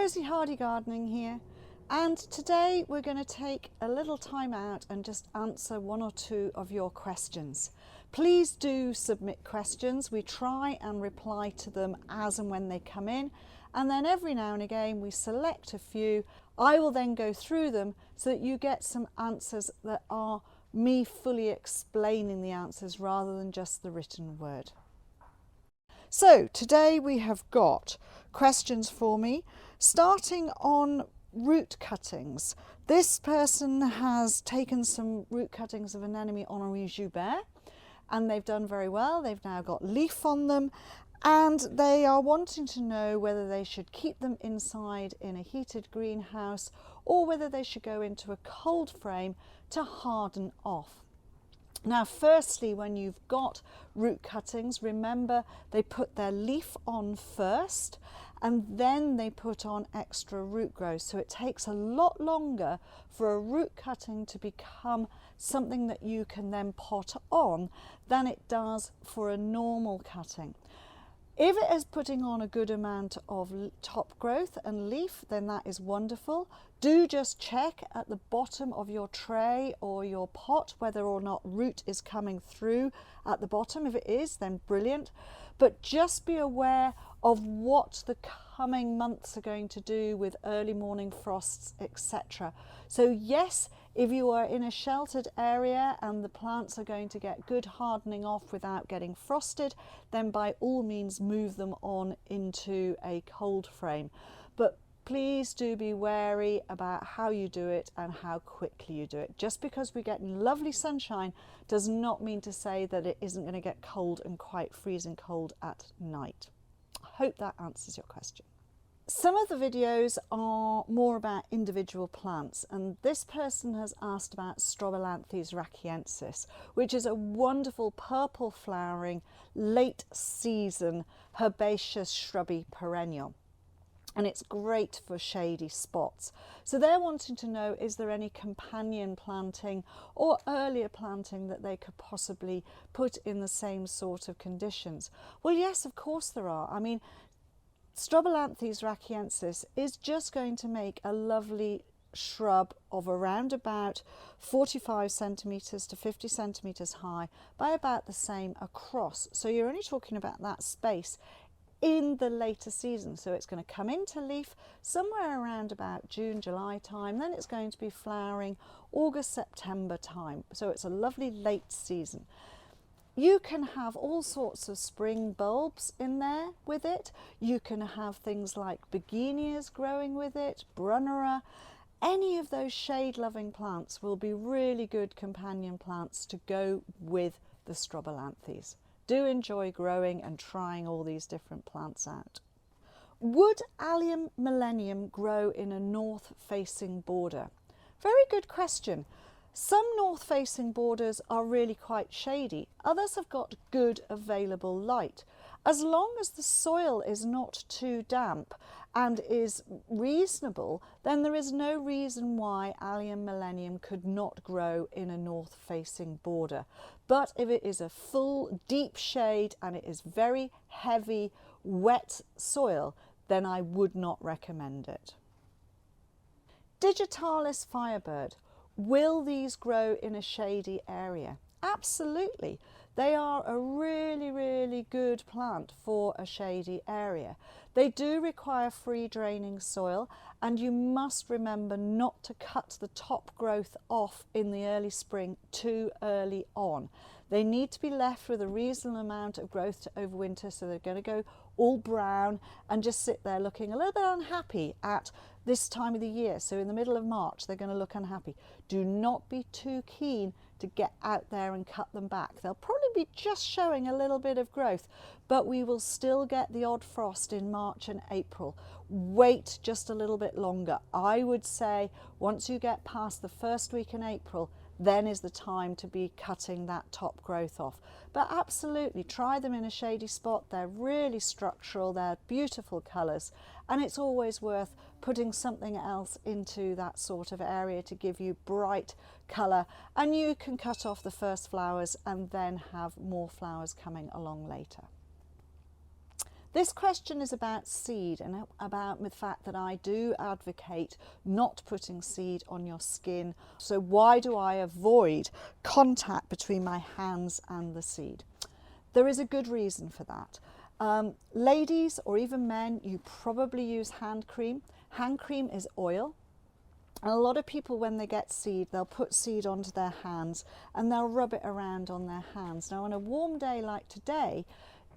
Rosy Hardy Gardening here, and today we're going to take a little time out and just answer one or two of your questions. Please do submit questions. We try and reply to them as and when they come in, and then every now and again we select a few. I will then go through them so that you get some answers that are me fully explaining the answers rather than just the written word. So today we have got questions for me, starting on root cuttings. This person has taken some root cuttings of Anemone Honorée Joubert, and they've done very well. They've now got leaf on them, and they are wanting to know whether they should keep them inside in a heated greenhouse or whether they should go into a cold frame to harden off. Now, firstly, when you've got root cuttings, remember they put their leaf on first and then they put on extra root growth. So it takes a lot longer for a root cutting to become something that you can then pot on than it does for a normal cutting. If it is putting on a good amount of top growth and leaf, then that is wonderful. Do just check at the bottom of your tray or your pot whether or not root is coming through at the bottom. If it is, then brilliant. But just be aware of what the coming months are going to do with early morning frosts, etc. So yes, if you are in a sheltered area and the plants are going to get good hardening off without getting frosted, then by all means move them on into a cold frame. But please do be wary about how you do it and how quickly you do it. Just because we get lovely sunshine does not mean to say that it isn't going to get cold and quite freezing cold at night. I hope that answers your question. Some of the videos are more about individual plants, and this person has asked about Stabalanthes Racchiensis, which is a wonderful purple flowering late season herbaceous shrubby perennial. And it's great for shady spots. So they're wanting to know, is there any companion planting or earlier planting that they could possibly put in the same sort of conditions? Well, yes, of course there are. I mean, Stabalanthes Racchiensis is just going to make a lovely shrub of around about 45 centimetres to 50 centimetres high by about the same across. So you're only talking about that space in the later season. So it's going to come into leaf somewhere around about June, July time, then it's going to be flowering August, September time. So it's a lovely late season. You can have all sorts of spring bulbs in there with it. You can have things like begonias growing with it, brunnera. Any of those shade-loving plants will be really good companion plants to go with the Stabalanthes. Do enjoy growing and trying all these different plants out. Would Allium Millennium grow in a north-facing border? Very good question. Some north-facing borders are really quite shady. Others have got good available light. As long as the soil is not too damp and is reasonable, then there is no reason why Allium Millennium could not grow in a north-facing border. But if it is a full deep shade and it is very heavy, wet soil, then I would not recommend it. Digitalis Firebird. Will these grow in a shady area? Absolutely. They are a really good plant for a shady area. They do require free draining soil, and you must remember not to cut the top growth off in the early spring too early on. They need to be left with a reasonable amount of growth to overwinter, so they're going to go all brown and just sit there looking a little bit unhappy at this time of the year. So in the middle of March, they're going to look unhappy. Do not be too keen to get out there and cut them back. They'll probably be just showing a little bit of growth, but we will still get the odd frost in March and April. Wait just a little bit longer. I would say once you get past the first week in April, then is the time to be cutting that top growth off. But absolutely try them in a shady spot. They're really structural, they're beautiful colours, and it's always worth putting something else into that sort of area to give you bright colour, and you can cut off the first flowers and then have more flowers coming along later. This question is about seed and about the fact that I do advocate not putting seed on your skin. So why do I avoid contact between my hands and the seed? There is a good reason for that. Ladies or even men, you probably use hand cream. Hand cream is oil. And a lot of people, when they get seed, they'll put seed onto their hands and they'll rub it around on their hands. Now, on a warm day like today,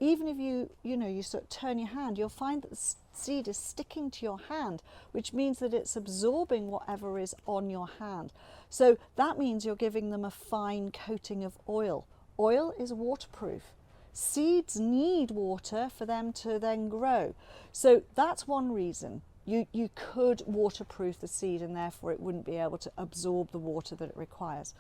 even if you sort of turn your hand, you'll find that the seed is sticking to your hand, which means that it's absorbing whatever is on your hand. So that means you're giving them a fine coating of oil. Oil is waterproof. Seeds need water for them to then grow. So that's one reason. You could waterproof the seed and therefore it wouldn't be able to absorb the water that it requires.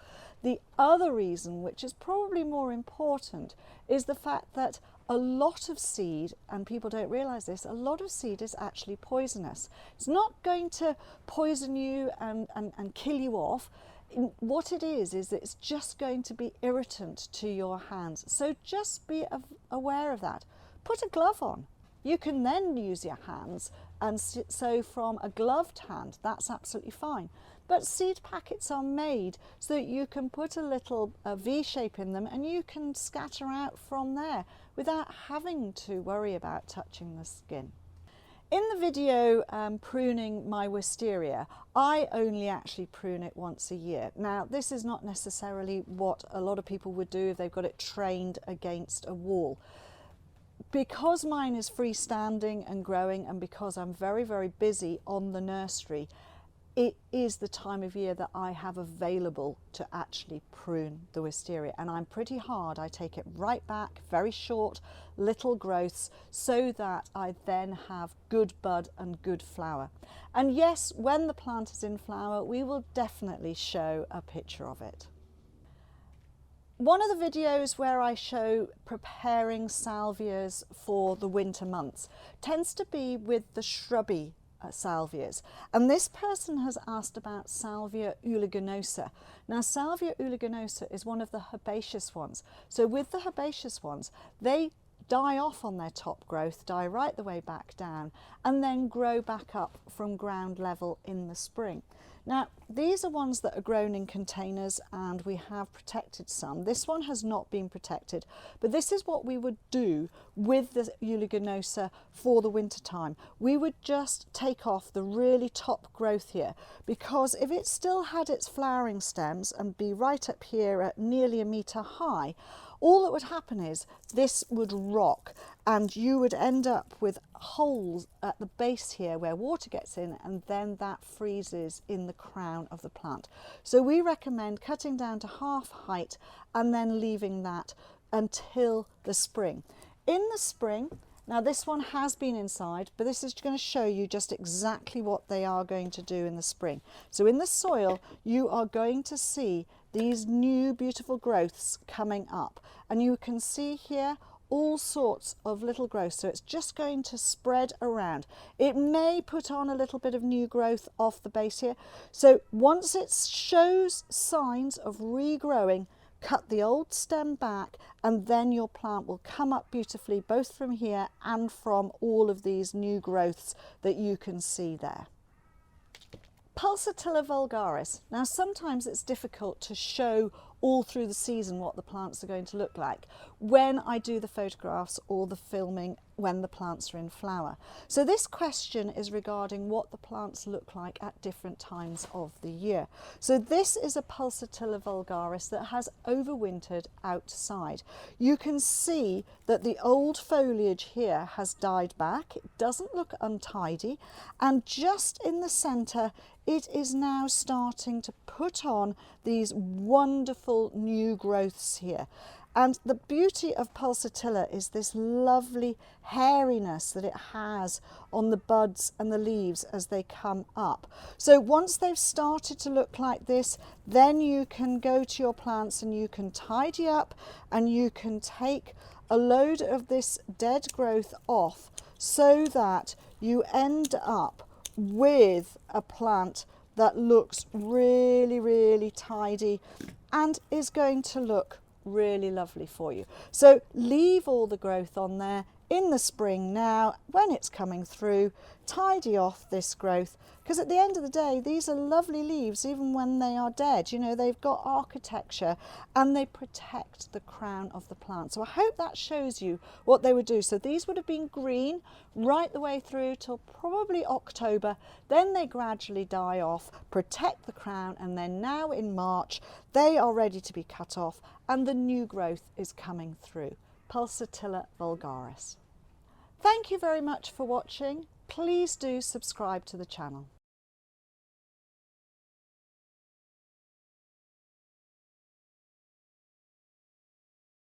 The other reason, which is probably more important, is the fact that a lot of seed, and people don't realise this, a lot of seed is actually poisonous. It's not going to poison you and kill you off. What it is it's just going to be irritant to your hands. So just be aware of that. Put a glove on. You can then use your hands, and so from a gloved hand, that's absolutely fine. But seed packets are made so that you can put a little V shape in them and you can scatter out from there without having to worry about touching the skin. In the video pruning my wisteria, I only actually prune it once a year. Now, this is not necessarily what a lot of people would do if they've got it trained against a wall. Because mine is freestanding and growing, and because I'm very, very busy on the nursery, it is the time of year that I have available to actually prune the wisteria. And I'm pretty hard. I take it right back, very short little growths, so that I then have good bud and good flower. And yes, when the plant is in flower, we will definitely show a picture of it. One of the videos where I show preparing salvias for the winter months tends to be with the shrubby salvias, and this person has asked about Salvia eulegonosa. Now, Salvia eulegonosa is one of the herbaceous ones. So with the herbaceous ones, they die off on their top growth, die right the way back down, and then grow back up from ground level in the spring. Now, these are ones that are grown in containers, and we have protected some. This one has not been protected, but this is what we would do with the eulegonosa for the winter time. We would just take off the really top growth here, because if it still had its flowering stems and be right up here at nearly a metre high, all that would happen is this would rock and you would end up with holes at the base here where water gets in, and then that freezes in the crown of the plant. So we recommend cutting down to half height and then leaving that until the spring. In the spring, now this one has been inside, but this is going to show you just exactly what they are going to do in the spring. So in the soil, you are going to see these new beautiful growths coming up, and you can see here all sorts of little growths. So it's just going to spread around. It may put on a little bit of new growth off the base here. So once it shows signs of regrowing, cut the old stem back, and then your plant will come up beautifully, both from here and from all of these new growths that you can see there. Pulsatilla vulgaris. Now, sometimes it's difficult to show all through the season what the plants are going to look like when I do the photographs or the filming when the plants are in flower. So this question is regarding what the plants look like at different times of the year. So this is a Pulsatilla vulgaris that has overwintered outside. You can see that the old foliage here has died back. It doesn't look untidy, and just in the centre it is now starting to put on these wonderful new growths here. And the beauty of Pulsatilla is this lovely hairiness that it has on the buds and the leaves as they come up. So once they've started to look like this, then you can go to your plants and you can tidy up, and you can take a load of this dead growth off, so that you end up with a plant that looks really, really tidy and is going to look really lovely for you. So leave all the growth on there. in the spring now, when it's coming through, tidy off this growth, because at the end of the day these are lovely leaves even when they are dead. You know, they've got architecture and they protect the crown of the plant. So I hope that shows you what they would do. So these would have been green right the way through till probably October, then they gradually die off, protect the crown, and then now in March they are ready to be cut off and the new growth is coming through. Pulsatilla vulgaris. Thank you very much for watching. Please do subscribe to the channel.